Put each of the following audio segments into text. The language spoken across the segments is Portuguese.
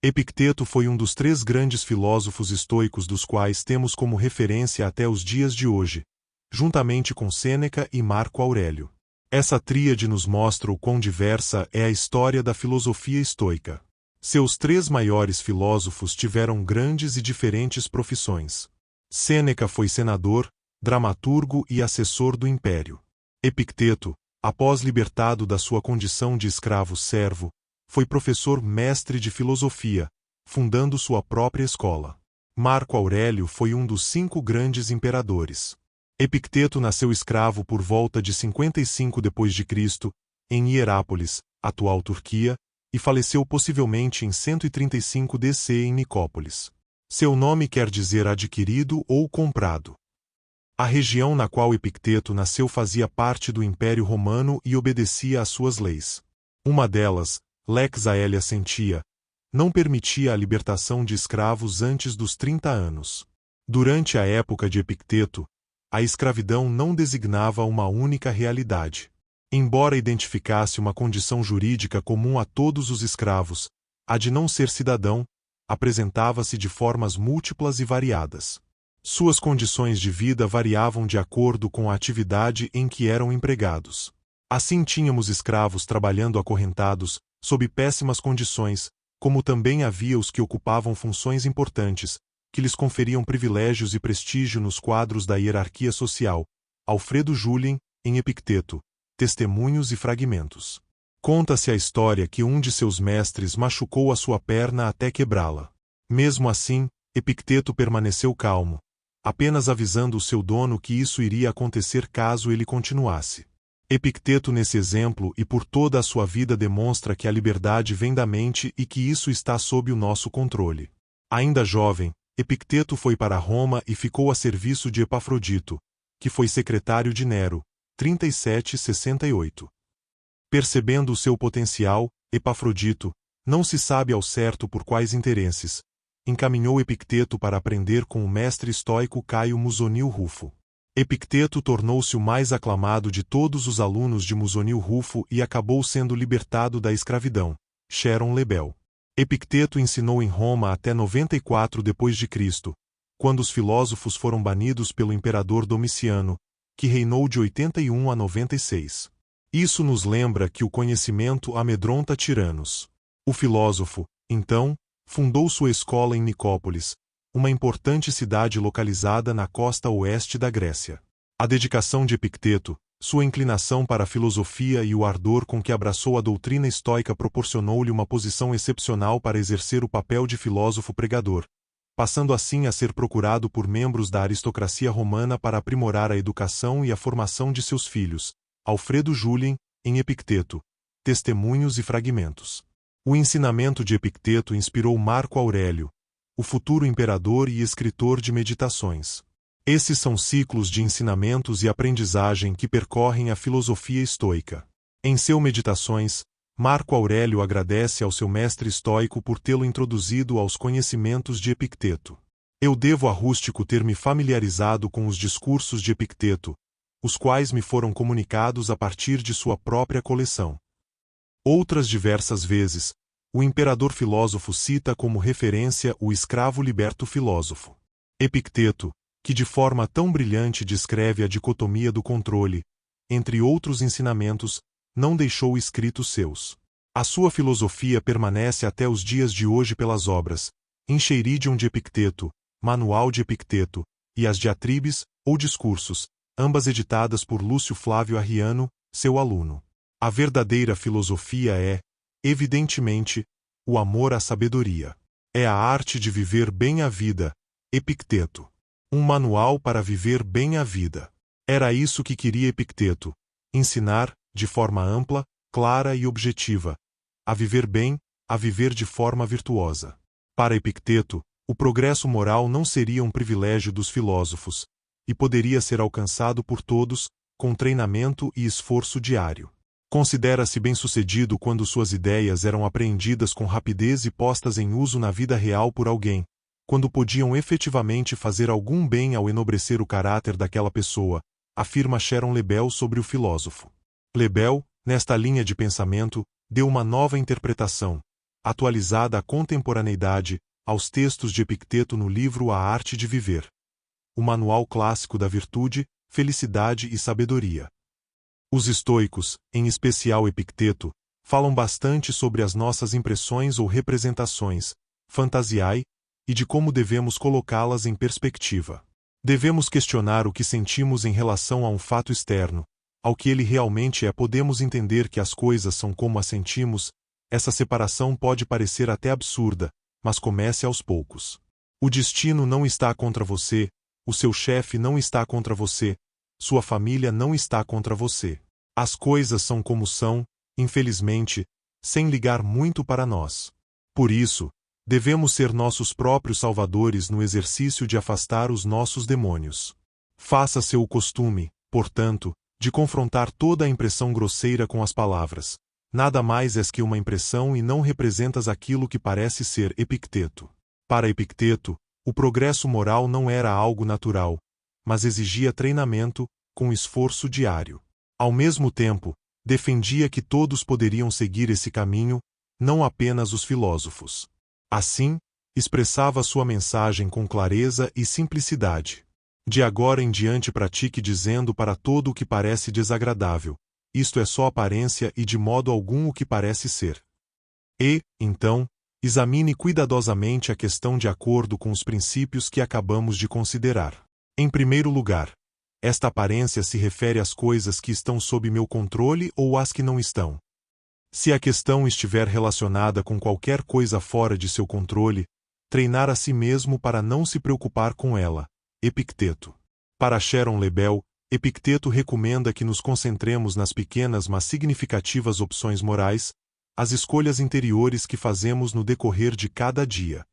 Epicteto foi um dos 3 grandes filósofos estoicos dos quais temos como referência até os dias de hoje, juntamente com Sêneca e Marco Aurélio. Essa tríade nos mostra o quão diversa é a história da filosofia estoica. Seus 3 maiores filósofos tiveram grandes e diferentes profissões. Sêneca foi senador, dramaturgo e assessor do império. Epicteto, após libertado da sua condição de escravo-servo, foi professor mestre de filosofia, fundando sua própria escola. Marco Aurélio foi um dos 5 grandes imperadores. Epicteto nasceu escravo por volta de 55 d.C., em Hierápolis, atual Turquia, e faleceu possivelmente em 135 d.C. em Nicópolis. Seu nome quer dizer adquirido ou comprado. A região na qual Epicteto nasceu fazia parte do Império Romano e obedecia às suas leis. Uma delas, Lex Aelia Sentia, não permitia a libertação de escravos antes dos 30 anos. Durante a época de Epicteto, a escravidão não designava uma única realidade. Embora identificasse uma condição jurídica comum a todos os escravos, a de não ser cidadão, apresentava-se de formas múltiplas e variadas. Suas condições de vida variavam de acordo com a atividade em que eram empregados. Assim tínhamos escravos trabalhando acorrentados, sob péssimas condições, como também havia os que ocupavam funções importantes, que lhes conferiam privilégios e prestígio nos quadros da hierarquia social. Alfredo Julien, em Epicteto, Testemunhos e Fragmentos. Conta-se a história que um de seus mestres machucou a sua perna até quebrá-la. Mesmo assim, Epicteto permaneceu calmo, apenas avisando o seu dono que isso iria acontecer caso ele continuasse. Epicteto nesse exemplo e por toda a sua vida demonstra que a liberdade vem da mente e que isso está sob o nosso controle. Ainda jovem, Epicteto foi para Roma e ficou a serviço de Epafrodito, que foi secretário de Nero, 37-68. Percebendo o seu potencial, Epafrodito, não se sabe ao certo por quais interesses, encaminhou Epicteto para aprender com o mestre estoico Caio Musonio Rufo. Epicteto tornou-se o mais aclamado de todos os alunos de Musonio Rufo e acabou sendo libertado da escravidão. Sharon Lebel. Epicteto ensinou em Roma até 94 d.C., quando os filósofos foram banidos pelo imperador Domiciano, que reinou de 81 a 96. Isso nos lembra que o conhecimento amedronta tiranos. O filósofo, então, fundou sua escola em Nicópolis, uma importante cidade localizada na costa oeste da Grécia. A dedicação de Epicteto, sua inclinação para a filosofia e o ardor com que abraçou a doutrina estoica proporcionou-lhe uma posição excepcional para exercer o papel de filósofo pregador, passando assim a ser procurado por membros da aristocracia romana para aprimorar a educação e a formação de seus filhos. Alfredo Julien, em Epicteto, Testemunhos e Fragmentos. O ensinamento de Epicteto inspirou Marco Aurélio, o futuro imperador e escritor de Meditações. Esses são ciclos de ensinamentos e aprendizagem que percorrem a filosofia estoica. Em seu Meditações, Marco Aurélio agradece ao seu mestre estoico por tê-lo introduzido aos conhecimentos de Epicteto. Eu devo a Rústico ter me familiarizado com os discursos de Epicteto, os quais me foram comunicados a partir de sua própria coleção. Outras diversas vezes, o imperador filósofo cita como referência o escravo liberto filósofo. Epicteto, que de forma tão brilhante descreve a dicotomia do controle, entre outros ensinamentos, não deixou escritos seus. A sua filosofia permanece até os dias de hoje pelas obras Encheiridion de Epicteto, Manual de Epicteto, e as Diatribes, ou Discursos, ambas editadas por Lúcio Flávio Arriano, seu aluno. A verdadeira filosofia é, evidentemente, o amor à sabedoria. É a arte de viver bem a vida. Epicteto. Um manual para viver bem a vida. Era isso que queria Epicteto: ensinar, de forma ampla, clara e objetiva, a viver bem, a viver de forma virtuosa. Para Epicteto, o progresso moral não seria um privilégio dos filósofos, e poderia ser alcançado por todos, com treinamento e esforço diário. Considera-se bem-sucedido quando suas ideias eram apreendidas com rapidez e postas em uso na vida real por alguém, quando podiam efetivamente fazer algum bem ao enobrecer o caráter daquela pessoa, afirma Sharon Lebel sobre o filósofo. Lebel, nesta linha de pensamento, deu uma nova interpretação, atualizada à contemporaneidade, aos textos de Epicteto no livro A Arte de Viver. O manual clássico da virtude, felicidade e sabedoria. Os estoicos, em especial Epicteto, falam bastante sobre as nossas impressões ou representações, fantasiae, e de como devemos colocá-las em perspectiva. Devemos questionar o que sentimos em relação a um fato externo, ao que ele realmente é. Podemos entender que as coisas são como as sentimos. Essa separação pode parecer até absurda, mas comece aos poucos. O destino não está contra você, o seu chefe não está contra você, sua família não está contra você. As coisas são como são, infelizmente, sem ligar muito para nós. Por isso, devemos ser nossos próprios salvadores no exercício de afastar os nossos demônios. Faça seu costume, portanto, de confrontar toda a impressão grosseira com as palavras. Nada mais és que uma impressão e não representas aquilo que parece ser. Epicteto. Para Epicteto, o progresso moral não era algo natural, mas exigia treinamento, com esforço diário. Ao mesmo tempo, defendia que todos poderiam seguir esse caminho, não apenas os filósofos. Assim, expressava sua mensagem com clareza e simplicidade. De agora em diante pratique dizendo para todo o que parece desagradável: isto é só aparência e de modo algum o que parece ser. E, então, examine cuidadosamente a questão de acordo com os princípios que acabamos de considerar. Em primeiro lugar, esta aparência se refere às coisas que estão sob meu controle ou às que não estão. Se a questão estiver relacionada com qualquer coisa fora de seu controle, treinar a si mesmo para não se preocupar com ela. Epicteto. Para Sharon Lebel, Epicteto recomenda que nos concentremos nas pequenas mas significativas opções morais, as escolhas interiores que fazemos no decorrer de cada dia.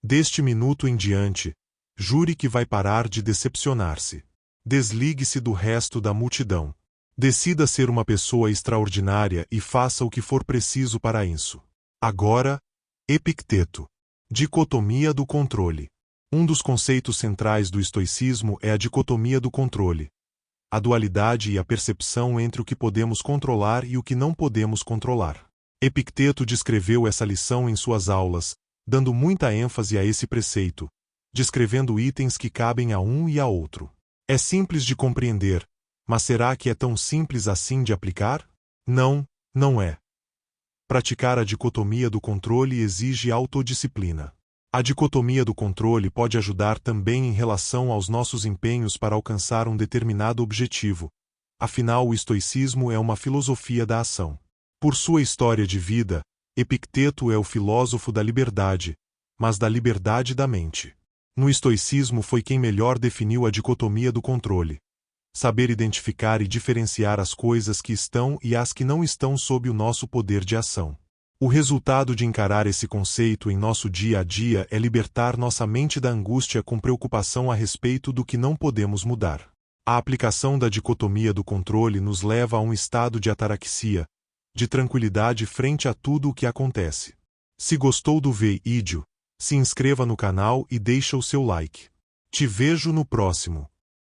Deste minuto em diante, jure que vai parar de decepcionar-se. Desligue-se do resto da multidão. Decida ser uma pessoa extraordinária e faça o que for preciso para isso. Agora, Epicteto. Dicotomia do controle. Um dos conceitos centrais do estoicismo é a dicotomia do controle. A dualidade e a percepção entre o que podemos controlar e o que não podemos controlar. Epicteto descreveu essa lição em suas aulas, dando muita ênfase a esse preceito, descrevendo itens que cabem a um e a outro. É simples de compreender, mas será que é tão simples assim de aplicar? Não, não é. Praticar a dicotomia do controle exige autodisciplina. A dicotomia do controle pode ajudar também em relação aos nossos empenhos para alcançar um determinado objetivo. Afinal, o estoicismo é uma filosofia da ação. Por sua história de vida, Epicteto é o filósofo da liberdade, mas da liberdade da mente. No estoicismo foi quem melhor definiu a dicotomia do controle. Saber identificar e diferenciar as coisas que estão e as que não estão sob o nosso poder de ação. O resultado de encarar esse conceito em nosso dia a dia é libertar nossa mente da angústia com preocupação a respeito do que não podemos mudar. A aplicação da dicotomia do controle nos leva a um estado de ataraxia, de tranquilidade frente a tudo o que acontece. Se gostou do vídeo, se inscreva no canal e deixa o seu like. Te vejo no próximo.